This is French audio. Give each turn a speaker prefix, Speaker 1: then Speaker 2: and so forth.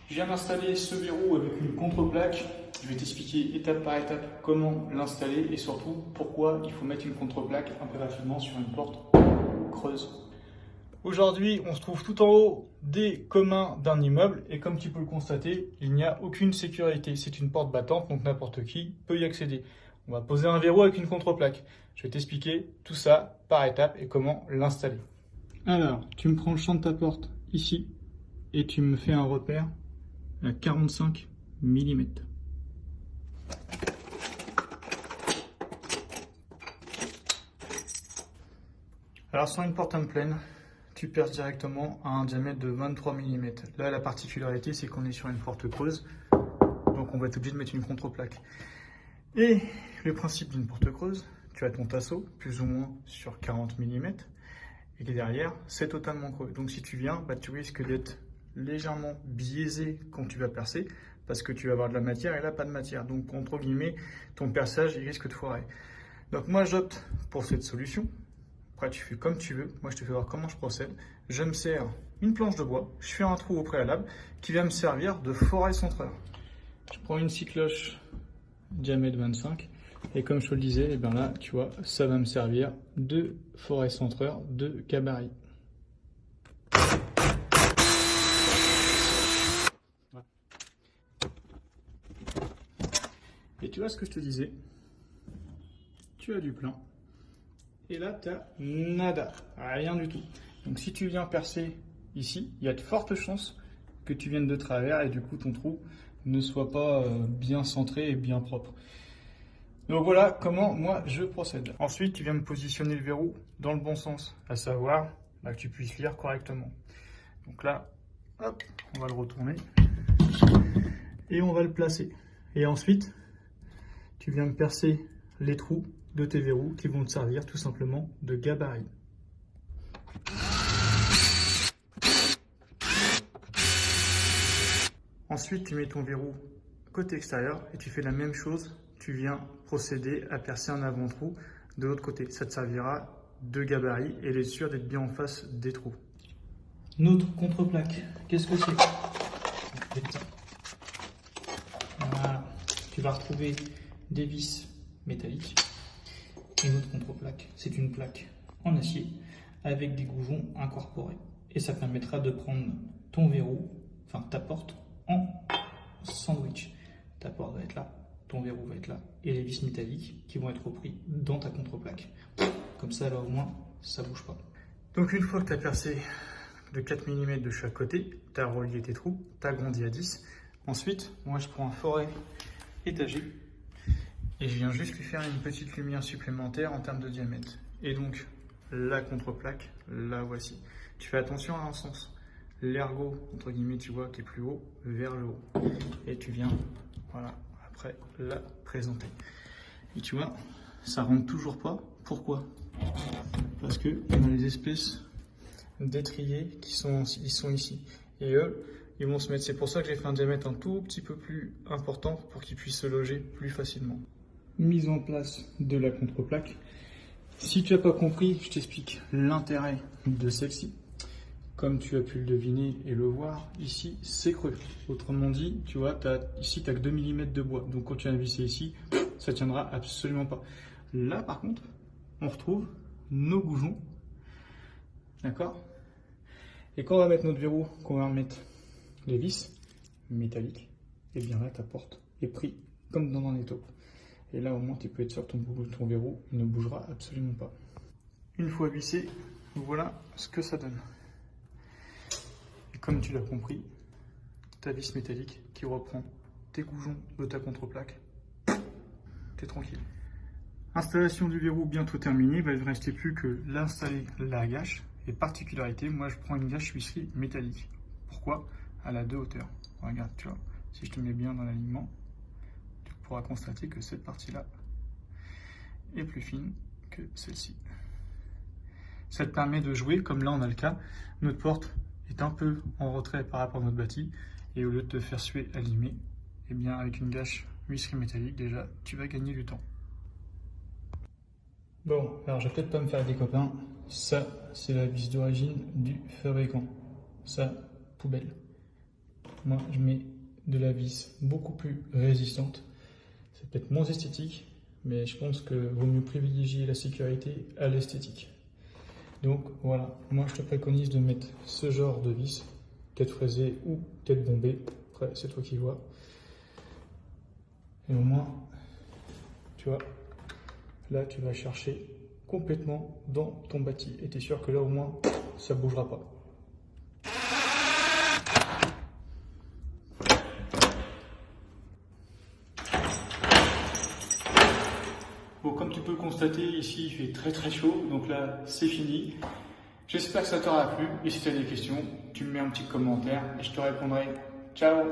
Speaker 1: Je viens d'installer ce verrou avec une contreplaque. Je vais t'expliquer étape par étape comment l'installer et surtout pourquoi il faut mettre une contreplaque impérativement sur une porte creuse. Aujourd'hui, on se trouve tout en haut des communs d'un immeuble et comme tu peux le constater, il n'y a aucune sécurité. C'est une porte battante, donc n'importe qui peut y accéder. On va poser un verrou avec une contreplaque. Je vais t'expliquer tout ça par étapes et comment l'installer. Alors, tu me prends le champ de ta porte ici et tu me fais un repère à 45 mm. Alors sur une porte en pleine, tu perces directement à un diamètre de 23 mm. Là, la particularité, c'est qu'on est sur une porte creuse, donc on va être obligé de mettre une contreplaque. Et le principe d'une porte creuse, tu as ton tasseau, plus ou moins sur 40 mm, et derrière, c'est totalement creux. Donc si tu viens, tu risques d'être légèrement biaisé quand tu vas percer, parce que tu vas avoir de la matière et là, pas de matière. Donc, entre guillemets, ton perçage, il risque de foirer. Donc moi, j'opte pour cette solution. Après, tu fais comme tu veux. Moi, je te fais voir comment je procède. Je me sers une planche de bois, je fais un trou au préalable qui va me servir de forêt centreur. Je prends une scie cloche diamètre 25 et comme je te le disais, et bien là, tu vois, ça va me servir de forêt centreur de gabarit. Et tu vois ce que je te disais, tu as du plein. Et là, tu as nada, rien du tout. Donc si tu viens percer ici, il y a de fortes chances que tu viennes de travers et du coup ton trou ne soit pas bien centré et bien propre. Donc voilà comment moi je procède. Ensuite, tu viens me positionner le verrou dans le bon sens, à savoir que tu puisses lire correctement. Donc là, hop, on va le retourner et on va le placer. Et ensuite, tu viens me percer les trous de tes verrous qui vont te servir tout simplement de gabarit. Ensuite, tu mets ton verrou côté extérieur et tu fais la même chose. Tu viens procéder à percer un avant-trou de l'autre côté. Ça te servira de gabarit et il est sûr d'être bien en face des trous. Notre contreplaque, qu'est-ce que c'est? Voilà. Tu vas retrouver des vis métalliques et notre contreplaque. C'est une plaque en acier avec des goujons incorporés. Et ça permettra de prendre ton verrou, enfin ta porte, en sandwich. Ta porte va être là, ton verrou va être là, et les vis métalliques qui vont être repris dans ta contreplaque. Comme ça, là au moins, ça ne bouge pas. Donc une fois que tu as percé de 4 mm de chaque côté, tu as relié tes trous, tu as agrandi à 10. Ensuite, moi je prends un forêt étagé et je viens juste lui faire une petite lumière supplémentaire en termes de diamètre. Et donc, la contreplaque, la voici. Tu fais attention à un sens. L'ergot, entre guillemets, tu vois, qui est plus haut, vers le haut. Et tu viens, voilà, après, la présenter. Et tu vois, ça rentre toujours pas. Pourquoi? Parce que on a les espèces d'étriers qui sont ici. Et eux, ils vont se mettre. C'est pour ça que j'ai fait un diamètre un tout petit peu plus important pour qu'ils puissent se loger plus facilement. Mise en place de la contreplaque. Si tu n'as pas compris, je t'explique l'intérêt de celle-ci. Comme tu as pu le deviner et le voir, ici c'est creux. Autrement dit, tu vois, ici tu n'as que 2 mm de bois. Donc quand tu viens visser ici, ça ne tiendra absolument pas. Là par contre, on retrouve nos goujons. D'accord? Et quand on va mettre notre verrou, qu'on va remettre les vis métalliques, et bien là ta porte est prise comme dans un étau. Et là au moins tu peux être sûr que ton verrou ne bougera absolument pas. Une fois vissé, voilà ce que ça donne. Et comme tu l'as compris, ta vis métallique qui reprend tes goujons de ta contreplaque, t'es tranquille. Installation du verrou bientôt terminée, il va ne rester plus que l'installer la gâche. Et particularité, moi je prends une gâche huisserie métallique. Pourquoi? Elle a 2 hauteurs. Regarde, tu vois, si je te mets bien dans l'alignement, tu pourras constater que cette partie-là est plus fine que celle-ci. Ça te permet de jouer, comme là on a le cas, notre porte est un peu en retrait par rapport à notre bâti, et au lieu de te faire suer à limer, eh bien avec une gâche huisserie métallique, déjà, tu vas gagner du temps. Bon, alors je vais peut-être pas me faire des copains, ça c'est la vis d'origine du fabricant, ça, poubelle. moi je mets de la vis beaucoup plus résistante. C'est peut-être moins esthétique, mais je pense que vaut mieux privilégier la sécurité à l'esthétique. Donc voilà, moi je te préconise de mettre ce genre de vis, tête fraisée ou tête bombée, après c'est toi qui vois. Et au moins, tu vois, là tu vas chercher complètement dans ton bâti. Et tu es sûr que là au moins, ça ne bougera pas. Bon, comme tu peux le constater, ici il fait très très chaud, donc là c'est fini. J'espère que ça t'aura plu, et si tu as des questions, tu me mets un petit commentaire et je te répondrai. Ciao!